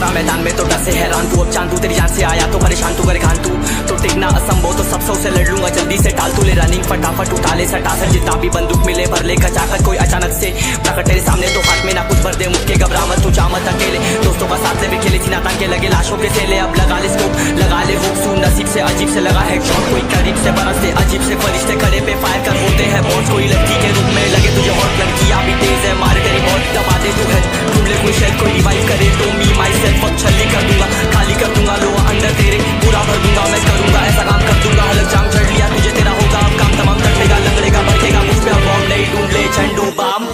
उतरा मैदान में तो डर से हैरान तू, अब चांद तू तेरी जान से आया तो परेशान तू करे घान तू, तो टिकना असंभव तो सब सौ से लड़ लूंगा जल्दी से टाल तू ले रनिंग फटाफट उठा ले सटा सर जितना भी बंदूक मिले भर ले खचाकर कोई अचानक से प्रकट तेरे सामने तो हाथ में ना कुछ भर दे मुझके घबरा मत तू जा मत अकेले दोस्तों का साथ में खेले सीना तान के लगे लाशों के सेले अब लगा ले स्कोप लगा ले हुक सू नसीब से अजीब से लगा है शॉट कोई करीब से बरसते अजीब से फरिश्ते खड़े पे फायर कर होते हैं बॉस कोई लड़की के रूप में लगे तुझे हॉट लड़कियां भी तेज है मार तेरी बहुत दबा दे तू है ढूंढ ले कोई शेल कोई रिवाइव करे तो मी माई सेल्फ अब छल्ली कर दूंगा खाली कर दूंगा लो अंदर तेरे पूरा भर दूंगा मैं करूंगा ऐसा काम कर दूंगा हलक जाम चढ़ लिया तुझे तेरा होगा अब काम तमाम तड़पेगा लंगड़ेगा भड़केगा मुझ पे अब बॉम्ब नहीं ढूंढ ले झंडू balm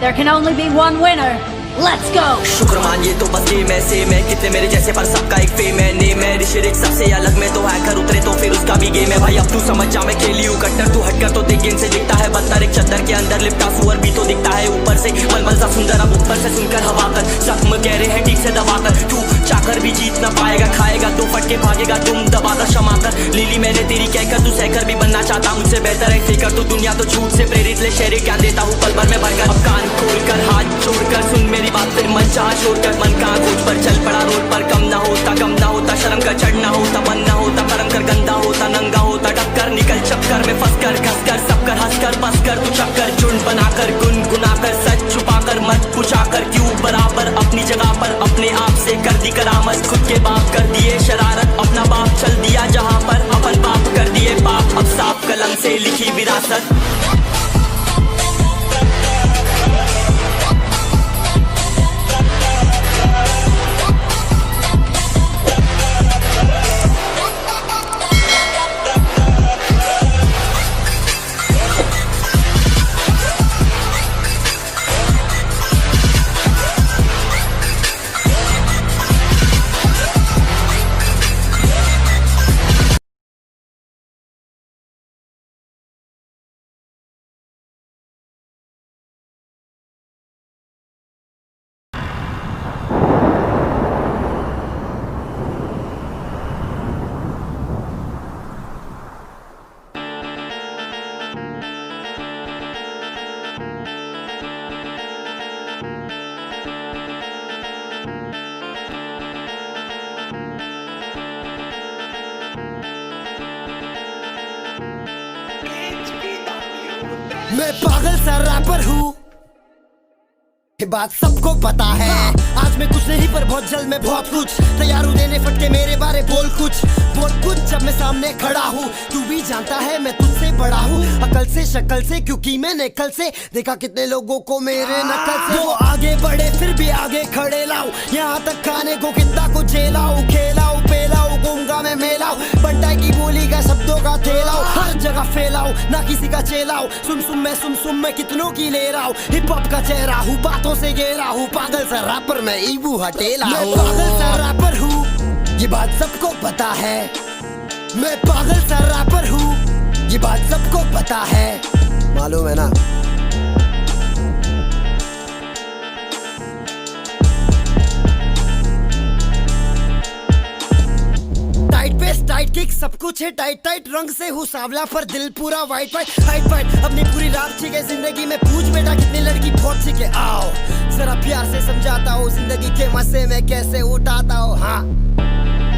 There can only be one winner. Let's go. शुक्र मानिए तो बस गेम ऐसे मैं कितने मेरे जैसे पर सबका एक फेम है नेम है ऋषिरिक सबसे अलग में तो हैकर उतरे तो फिर उसका भी गेम है भाई अब तू समझ जा मैं खेली हूँ कट्टर तू हटकर तो देख गेम से दिखता है बदतर एक चद्दर के अंदर लिपटा सुअर भी तो दिखता है ऊपर से मलमल सा सुंदर अब ऊपर से सुनकर हवा कर जख्म कह रहे हैं ठीक से दबा कर तू चाकर भी जीत ना पाएगा खाएगा दो फटके भागेगा तुम दबाकर क्षमा कर लीली मैंने तेरी कहकर तू सहकर भी बनना चाहता मुझसे बेहतर है फेकर तो दुनिया तो झूठ से प्रेरित ले शेरे क्या देता हूँ पल भर में भरकर अब कान खोलकर हाथ छोड़कर सुन मेरी बात फिर मन चाह छोड़कर मन का खोज पर चल पड़ा रोड पर कम ना होता शर्म का चढ़ना होता मन ना होता कर्म कर गंदा होता नंगा होता टक्कर निकल चक्कर में फंस कर घस कर सब कर हंस कर बस कर तू चक्कर झुंड बनाकर गुनगुनाकर सच छुपाकर मत पूछाकर क्यों बराबर अपनी जगह पर अपने आप से कर दी करामत खुद के बाप कर दिए शरारत अपना बाप चल दिया जहाँ पर अपन बाप कर दिए बाप अब साफ कलम से लिखी विरासत मैं पागल सा रैपर हूँ ये बात सबको पता है आज मैं कुछ नहीं पर बहुत जल्द मैं बहुत कुछ तैयार हूँ देने फटके मेरे बारे बोल कुछ जब मैं सामने खड़ा हूँ तू भी जानता है मैं तुझसे बड़ा हूँ अकल से शक्ल से क्योंकि मैंने कल से देखा कितने लोगों को मेरे नकल से वो आगे बढ़े फिर भी आगे खड़े लाऊं यहाँ तक खाने को कितना को झेलाऊं खेलाऊं पेलाऊं गूंगा मैं मेलाऊं बंटाई की बोली का शब्दों का थेलाऊं हर जगह फैलाऊं ना किसी का चेलाऊं सुम मैं कितनों की ले रहा हूँ हिप हॉप का चेहरा हूँ बातों से घेरा हूँ पागल सा रैपर मैं ईबू हटेला हूँ पागल सा रैपर हूँ ये बात सबको पता है मैं पागल सा रैपर हूँ ये बात सबको पता है मालूम है ना टाइट किक सब कुछ है टाइट रंग से हूँ सांवला पर दिल पूरा वाइट हाइट अपनी पूरी रात ठीक है जिंदगी में पूछ बेटा कितनी लड़की बहुत ठीक है आओ जरा प्यार से समझाता हूँ जिंदगी के मजे में कैसे उठाता हूँ हाँ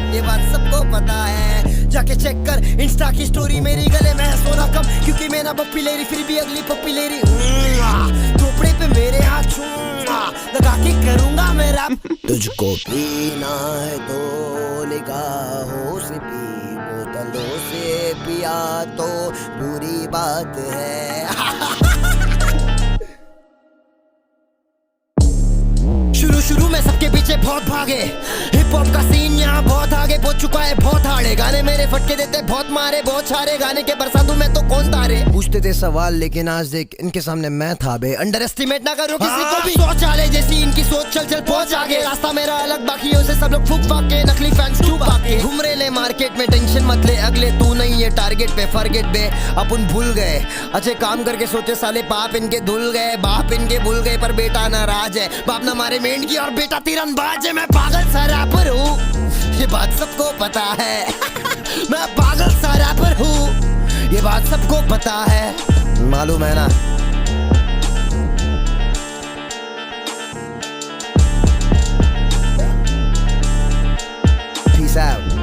ये बात सबको पता है जाके चेक कर इंस्टा की स्टोरी मेरी गले में है सोना कम क्योंकि मैं ना पप्पी ले रही फिर भी अगली पप्पी ले रही थोपड़े पे मेरे हाथ लगा के करूंगा मेरा तुझको पीना है तो निगाहों से पी बोतलों से पिया तो बुरी बात है शुरू शुरू में सबके पीछे बहुत भागे, हिप हॉप का सीन यहाँ बहुत आगे पहुंच चुका है, बहुत हार्ड है। गाने मेरे फटके देते बहुत मारे, बहुत सारे गाने के बरसातों में तो कौन तारे। पूछते थे सवाल लेकिन आज देख इनके सामने मैं था बे। अंडर एस्टिमेट ना करो किसी को भी, सोच आले जैसी इनकी सोच, चल चल पहुंच आगे। रास्ता मेरा अलग बाकियों से, सब लोग फूक फाक के नकली फैंस चुप आके घूम रहे ले मार्केट में। टेंशन मत ले अगले तू नहीं है टारगेट पे, फॉरगेट बे अपन भूल गए अच्छे काम करके सोचे साले बाप इनके धुल गए, बाप इनके भूल गए पर बेटा नाराज है। बाप ना मारे मेंढ की और बेटा तीरंदाज है। मैं पागल सा रैपर हूँ, ये बात सबको पता है। मैं पागल सा रैपर हूँ, ये बात सबको पता है, मालूम है ना। Peace out.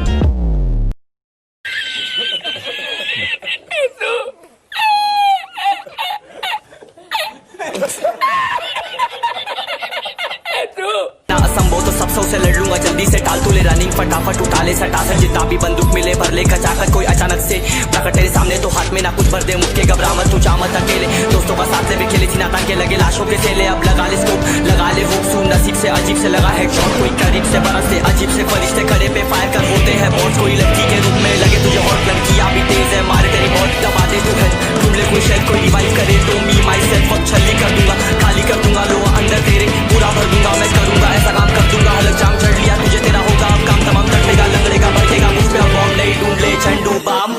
असंभव तो सब सौ से लड़ लूंगा, जल्दी से टाल तू ले रनिंग, फटाफट उठा ले सटा सर जितना भी बंदूक मिले भर ले खचाकर। कोई अचानक से प्रकट तेरे सामने तो हाथ में ना कुछ भर दे, मुक्के घबरा मत तू जा मत अकेले। दोस्तों का साथ ले भी खेले थी नाता के लगे लाशों के थेले। अब लगा ले स्कोप लगा ले हुक, सुन नसीब से अजीब से लगा हेडशॉट। कोई करीब से बरसते अजीब से फरिश्ते खड़े पे फायर कर बोलते हैं बॉस। कोई लड़की के रूप में लगे तुझे और लड़कियां भी तेज है, मारे तेरी मौत दबा दे तू है। ढूंढ ले कोई शेर कोई रिवाइव करे तो मी माई सेल्फ अब छल्ली कर दूंगा, खाली कर दूंगा लो अंदर तेरे पूरा भर दूंगा। मैं करूंगा ऐसा काम कर दूंगा, हलक जाम चढ़ लिया तुझे तेरा होगा अब काम तमाम। तड़पेगा लंगड़ेगा भड़केगा मुझ पे अब बॉम्ब नहीं, ढूंढ ले झंडू balm.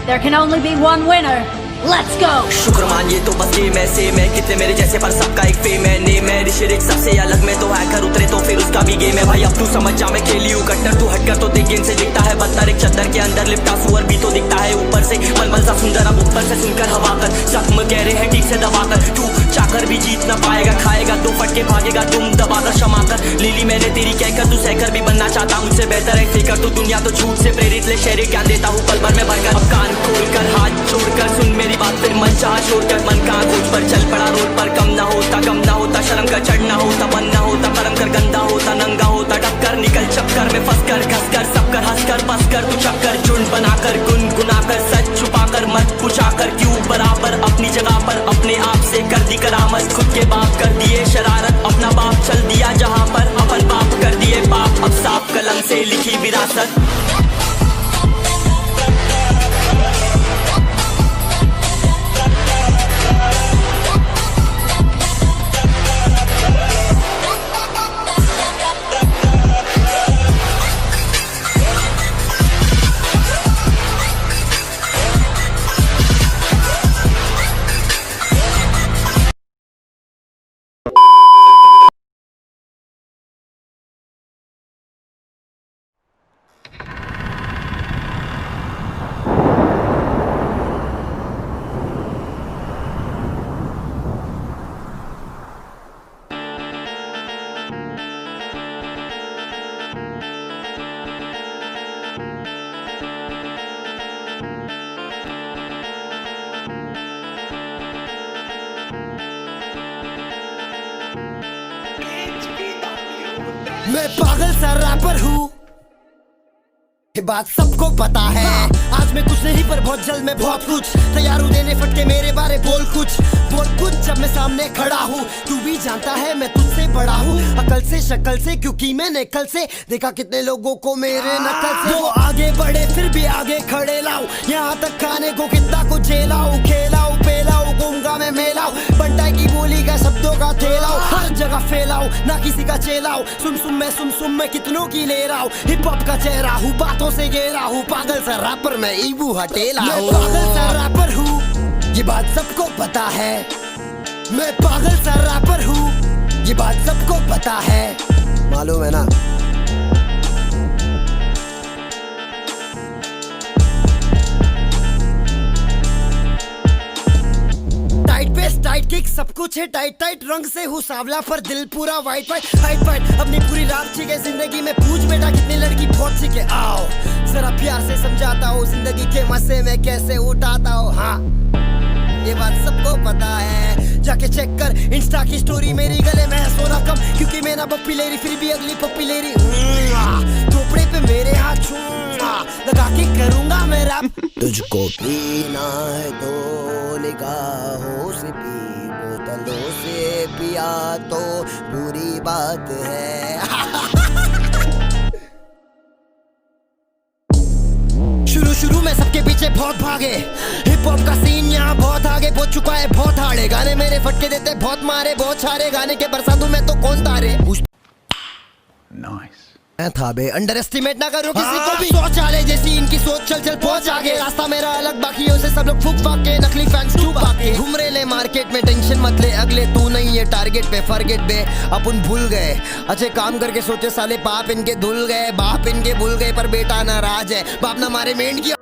There can only be one winner. Let's go! शुक्र मानिए तो बस गेम ऐसे मैं कितने मेरे जैसे पर सबका एक फेम है। नेम है ऋषिरिक सबसे अलग में तो हैकर उतरे तो फिर उसका भी गेम है। भाई अब तू समझ जा मैं खेली हूँ कट्टर, तू हटकर तो देख गेम से दिखता है बदतर। एक चद्दर के अंदर लिपटा सुअर भी तो दिखता है ऊपर से मलमल सा सुंदर। अब ऊपर से सुनकर हवा कर जख्म कह रहे हैं ठीक से दबाकर। तू चाकर भी जीत ना पाएगा, खाएगा दो फटके भागेगा तुम दबाकर क्षमा कर। लीली मैंने तेरी कहकर तू सहकर भी बनना चाहता मुझसे बेहतर है फेकर। तो दुनिया तो झूठ से प्रेरित ले शेरे क्या देता हूँ पल भर में भरकर। अब कान खोलकर हाथ छोड़कर सुन मेरी बात, फिर मन चाह छोड़कर मन का खोज पर चल पड़ा रोड पर। कम ना होता शर्म कर चढ़ना होता, मन ना होता कर्म कर गंदा होता नंगा होता। टक्कर निकल चक्कर में फंस कर घस कर सब कर हंस कर बस कर तू चक्कर झुंड बनाकर गुनगुनाकर सच छुपाकर मत पूछाकर क्यों बराबर अपनी जगह पर अपने आप से कर दी करामत। खुद के बाप कर दिए शरारत, अपना बाप चल दिया जहाँ पर अपन बाप कर दिए बाप। अब साफ कलम से लिखी विरासत। मैं पागल सा रैपर हूँ, ये बात सबको पता है। आज मैं कुछ नहीं पर बहुत जल्द मैं बहुत कुछ तैयार हूँ देने फटके मेरे बारे बोल कुछ जब मैं सामने खड़ा हूँ। तू भी जानता है मैं तुझसे बड़ा हूँ अकल से शक्ल से, क्योंकि मैंने कल से देखा कितने लोगों को मेरे नकल से। वो आगे बढ़े फिर भी आगे खड़े लाऊं, यहाँ तक खाने को कितना कुछ झेलाऊं। खेलाऊं पेलाऊं घूमगा मैं मेलाऊं, बंटाई की बोली का शब्दों का थेलाऊं। हर जगह फैलाऊं ना किसी का चेलाऊं, सुम मैं कितनों की ले रहा हूँ। हिप हॉप का चेहरा हूँ बातों से घेरा हूँ, पागल सा रैपर मैं ईबू हटेला हूँ। पागल सा रैपर हूँ, ये बात सबको पता है। मैं पागल सा रैपर हूँ, ये बात सबको पता है, मालूम है ना। टाइट बेस टाइट किक सब कुछ है टाइट टाइट, रंग से हूँ सांवला पर दिल पूरा वाइट वाइट हाइट वाइट। अपनी पूरी रात छिके जिंदगी में, पूछ बेटा कितनी लड़की बहुत छिके। आओ जरा प्यार से समझाता हूँ जिंदगी के मजे में कैसे उठाता हूँ। हाँ ये बात सबको पता है, जाके चेक कर इंस्टा की स्टोरी, मेरी गले में है सोना कम क्योंकि मेरा पप्पी लेरी, फिर भी अगली पप्पी लेरी। थोपड़े पे मेरे हाथ लगा के करूंगा मैं रैप। तुझको पीना है तो निगाहों से पी, बोतलों से पिया तो बुरी बात है। शुरू में सबके पीछे बहुत भागे, हिप हॉप का सीन यहाँ बहुत आगे पहुंच चुका है, बहुत हार्ड गाने मेरे फटके देते बहुत मारे, बहुत सारे गाने के बरसातों में तो कौन तारे। था बे अंडर एस्टिमेट ना करो किसी को भी, सोच आले जैसी इनकी सोच, चल चल पहुंच आगे। रास्ता मेरा अलग बाकियों से, सब लोग फूक फाक के नकली फैंस डूब आके घूम रहे ले मार्केट में, टेंशन मत ले अगले तू नहीं है टारगेट पे, फॉरगेट बे अपन भूल गए अच्छे काम करके सोचे साले बाप इनके धुल गए, बाप इनके भूल गए पर बेटा नाराज है, बाप ना मारे मेंढ की।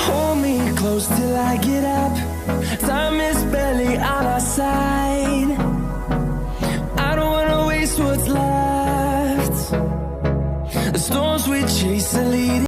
Hold me close till I get up. Time is barely on our side.